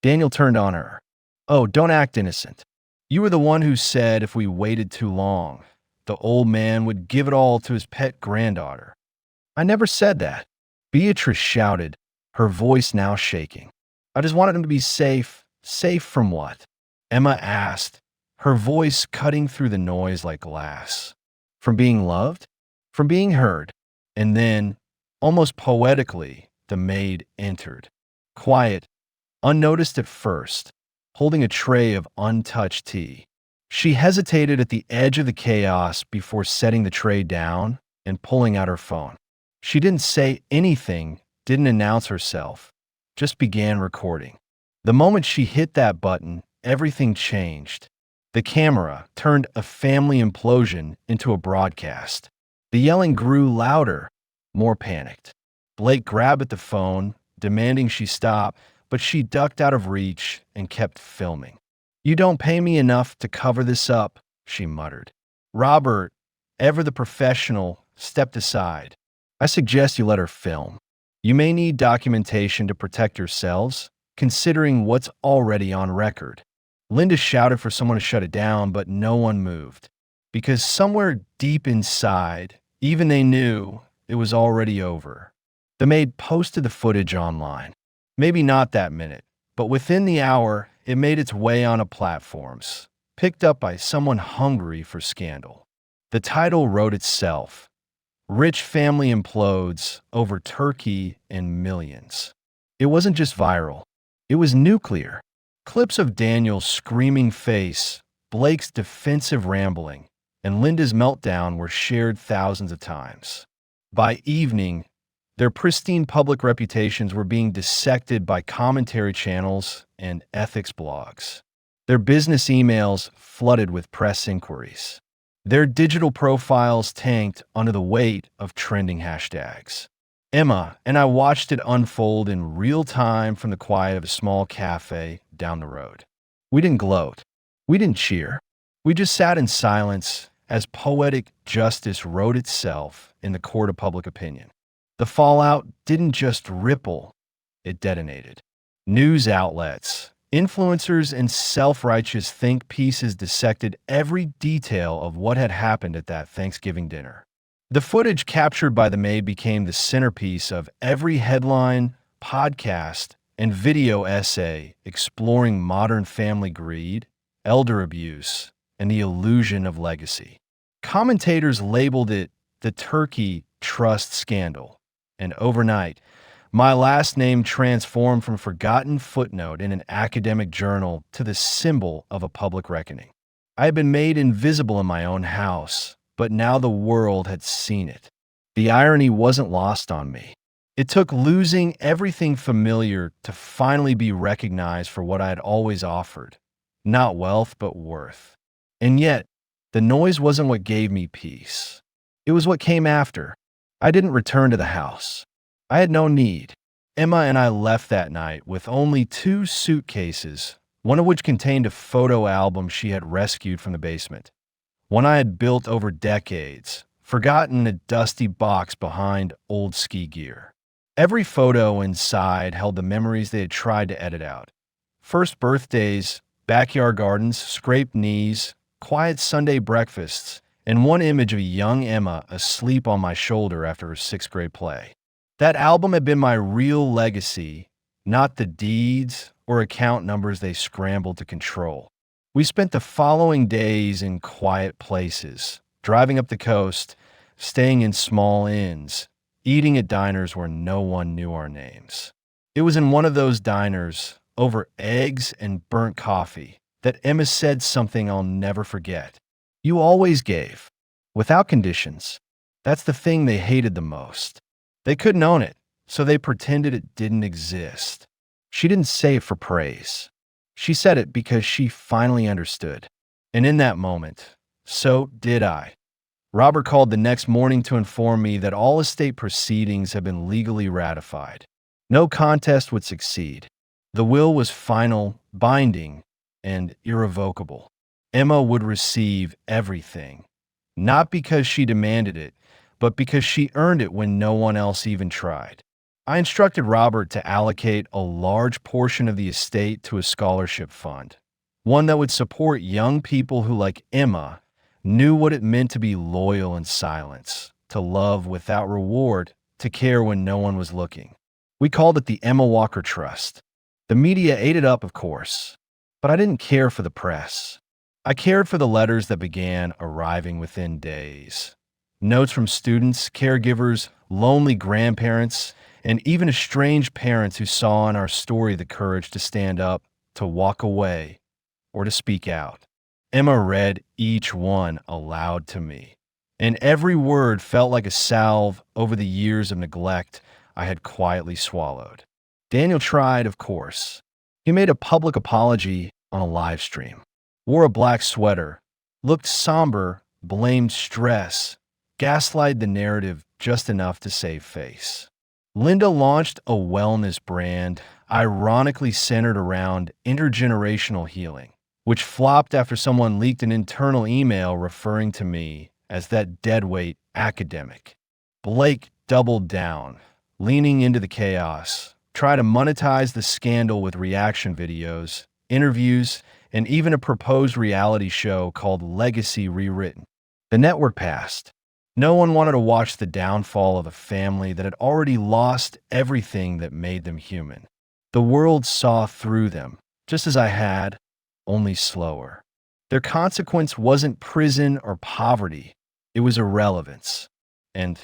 Daniel turned on her. "Oh, don't act innocent. You were the one who said if we waited too long, the old man would give it all to his pet granddaughter." "I never said that." Beatrice shouted, her voice now shaking. "I just wanted him to be safe." "Safe from what?" Emma asked, her voice cutting through the noise like glass. "From being loved? From being heard?" And then, almost poetically, the maid entered. Quiet, unnoticed at first, holding a tray of untouched tea. She hesitated at the edge of the chaos before setting the tray down and pulling out her phone. She didn't say anything, didn't announce herself, just began recording. The moment she hit that button, everything changed. The camera turned a family implosion into a broadcast. The yelling grew louder, more panicked. Blake grabbed at the phone, demanding she stop, but she ducked out of reach and kept filming. "You don't pay me enough to cover this up," she muttered. Robert, ever the professional, stepped aside. "I suggest you let her film. You may need documentation to protect yourselves, considering what's already on record." Linda shouted for someone to shut it down, but no one moved. because somewhere deep inside, even they knew it was already over. The maid posted the footage online. Maybe not that minute, but within the hour, it made its way onto platforms, picked up by someone hungry for scandal. The title wrote itself: Rich Family Implodes Over Turkey and Millions. It wasn't just viral, it was nuclear. Clips of Daniel's screaming face, Blake's defensive rambling, and Linda's meltdown were shared thousands of times. By evening, their pristine public reputations were being dissected by commentary channels and ethics blogs. Their business emails flooded with press inquiries. Their digital profiles tanked under the weight of trending hashtags. Emma and I watched it unfold in real time from the quiet of a small cafe down the road. We didn't gloat. We didn't cheer. We just sat in silence as poetic justice wrote itself in the court of public opinion. The fallout didn't just ripple, it detonated. News outlets, influencers, and self-righteous think pieces dissected every detail of what had happened at that Thanksgiving dinner. The footage captured by the maid became the centerpiece of every headline, podcast, and video essay exploring modern family greed, elder abuse, and the illusion of legacy. Commentators labeled it the turkey trust scandal, and overnight, my last name transformed from forgotten footnote in an academic journal to the symbol of a public reckoning. I had been made invisible in my own house, but now the world had seen it. The irony wasn't lost on me. It took losing everything familiar to finally be recognized for what I had always offered. Not wealth, but worth. And yet, the noise wasn't what gave me peace. It was what came after. I didn't return to the house. I had no need. Emma and I left that night with only 2 suitcases, one of which contained a photo album she had rescued from the basement. One I had built over decades, forgotten in a dusty box behind old ski gear. Every photo inside held the memories they had tried to edit out. First birthdays, backyard gardens, scraped knees, quiet Sunday breakfasts, and one image of young Emma asleep on my shoulder after her 6th grade play. That album had been my real legacy, not the deeds or account numbers they scrambled to control. We spent the following days in quiet places, driving up the coast, staying in small inns, eating at diners where no one knew our names. It was in one of those diners, over eggs and burnt coffee, that Emma said something I'll never forget. You always gave, without conditions. That's the thing they hated the most. They couldn't own it, so they pretended it didn't exist. She didn't say it for praise. She said it because she finally understood. And in that moment, so did I. Robert called the next morning to inform me that all estate proceedings had been legally ratified. No contest would succeed. The will was final, binding, and irrevocable. Emma would receive everything, not because she demanded it, but because she earned it when no one else even tried. I instructed Robert to allocate a large portion of the estate to a scholarship fund, one that would support young people who, like Emma, knew what it meant to be loyal in silence, to love without reward, to care when no one was looking. We called it the Emma Walker Trust. The media ate it up, of course, but I didn't care for the press. I cared for the letters that began arriving within days. Notes from students, caregivers, lonely grandparents, and even estranged parents who saw in our story the courage to stand up, to walk away, or to speak out. Emma read each one aloud to me, and every word felt like a salve over the years of neglect I had quietly swallowed. Daniel tried, of course. He made a public apology on a live stream, wore a black sweater, looked somber, blamed stress, gaslighted the narrative just enough to save face. Linda launched a wellness brand ironically centered around intergenerational healing, which flopped after someone leaked an internal email referring to me as that deadweight academic. Blake doubled down, leaning into the chaos, tried to monetize the scandal with reaction videos, interviews, and even a proposed reality show called Legacy Rewritten. The network passed. No one wanted to watch the downfall of a family that had already lost everything that made them human. The world saw through them, just as I had, only slower. Their consequence wasn't prison or poverty, it was irrelevance. And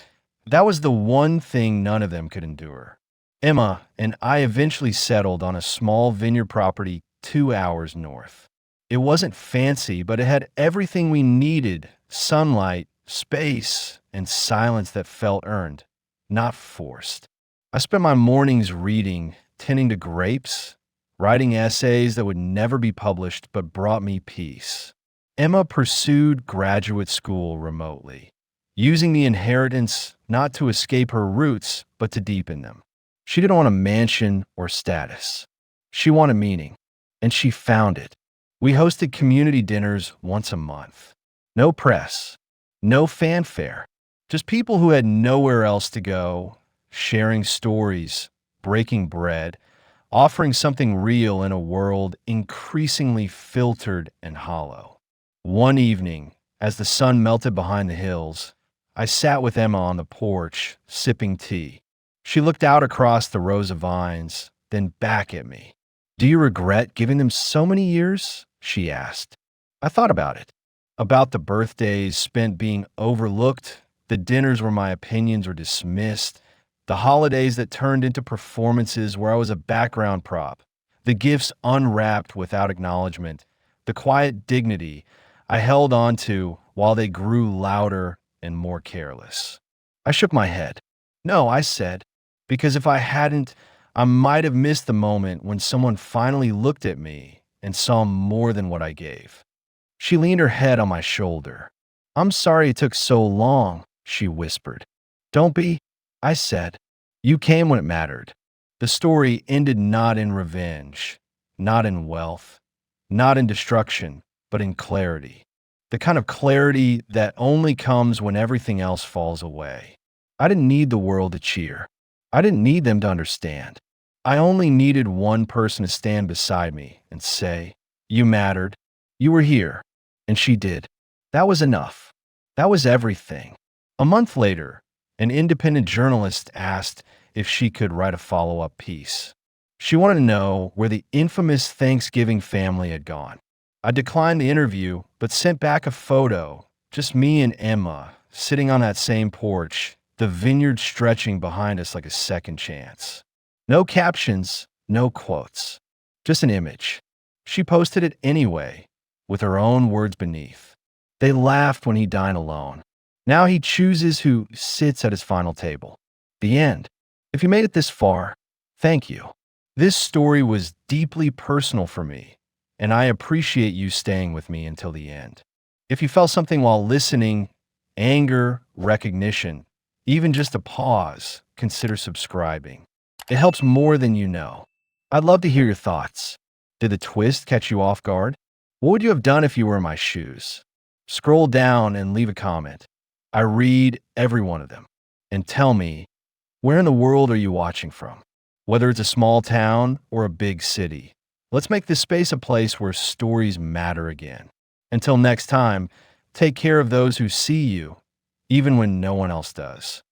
that was the one thing none of them could endure. Emma and I eventually settled on a small vineyard property 2 hours north. It wasn't fancy, but it had everything we needed: sunlight, space, and silence that felt earned, not forced. I spent my mornings reading, tending to grapes, writing essays that would never be published but brought me peace. Emma pursued graduate school remotely, using the inheritance not to escape her roots but to deepen them. She didn't want a mansion or status. She wanted meaning, and she found it. We hosted community dinners once a month. No press, no fanfare, just people who had nowhere else to go, sharing stories, breaking bread, offering something real in a world increasingly filtered and hollow. One evening, as the sun melted behind the hills, I sat with Emma on the porch, sipping tea. She looked out across the rows of vines, then back at me. "Do you regret giving them so many years?" she asked. I thought about the birthdays spent being overlooked, the dinners where my opinions were dismissed, the holidays that turned into performances where I was a background prop, the gifts unwrapped without acknowledgement, the quiet dignity I held on to while they grew louder and more careless. I shook my head. "No," I said, "because if I hadn't, I might have missed the moment when someone finally looked at me and saw more than what I gave." She leaned her head on my shoulder. "I'm sorry it took so long," she whispered. "Don't be," I said. "You came when it mattered." The story ended not in revenge, not in wealth, not in destruction, but in clarity. The kind of clarity that only comes when everything else falls away. I didn't need the world to cheer. I didn't need them to understand. I only needed one person to stand beside me and say, "You mattered. You were here." And she did. That was enough. That was everything. A month later, an independent journalist asked if she could write a follow-up piece. She wanted to know where the infamous Thanksgiving family had gone. I declined the interview, but sent back a photo, just me and Emma, sitting on that same porch, the vineyard stretching behind us like a second chance. No captions, no quotes, just an image. She posted it anyway, with her own words beneath. "They laughed when he dined alone. Now he chooses who sits at his final table." The end. If you made it this far, thank you. This story was deeply personal for me, and I appreciate you staying with me until the end. If you felt something while listening, anger, recognition, even just a pause, consider subscribing. It helps more than you know. I'd love to hear your thoughts. Did the twist catch you off guard? What would you have done if you were in my shoes? Scroll down and leave a comment. I read every one of them. And tell me, where in the world are you watching from? Whether it's a small town or a big city. Let's make this space a place where stories matter again. Until next time, take care of those who see you, even when no one else does.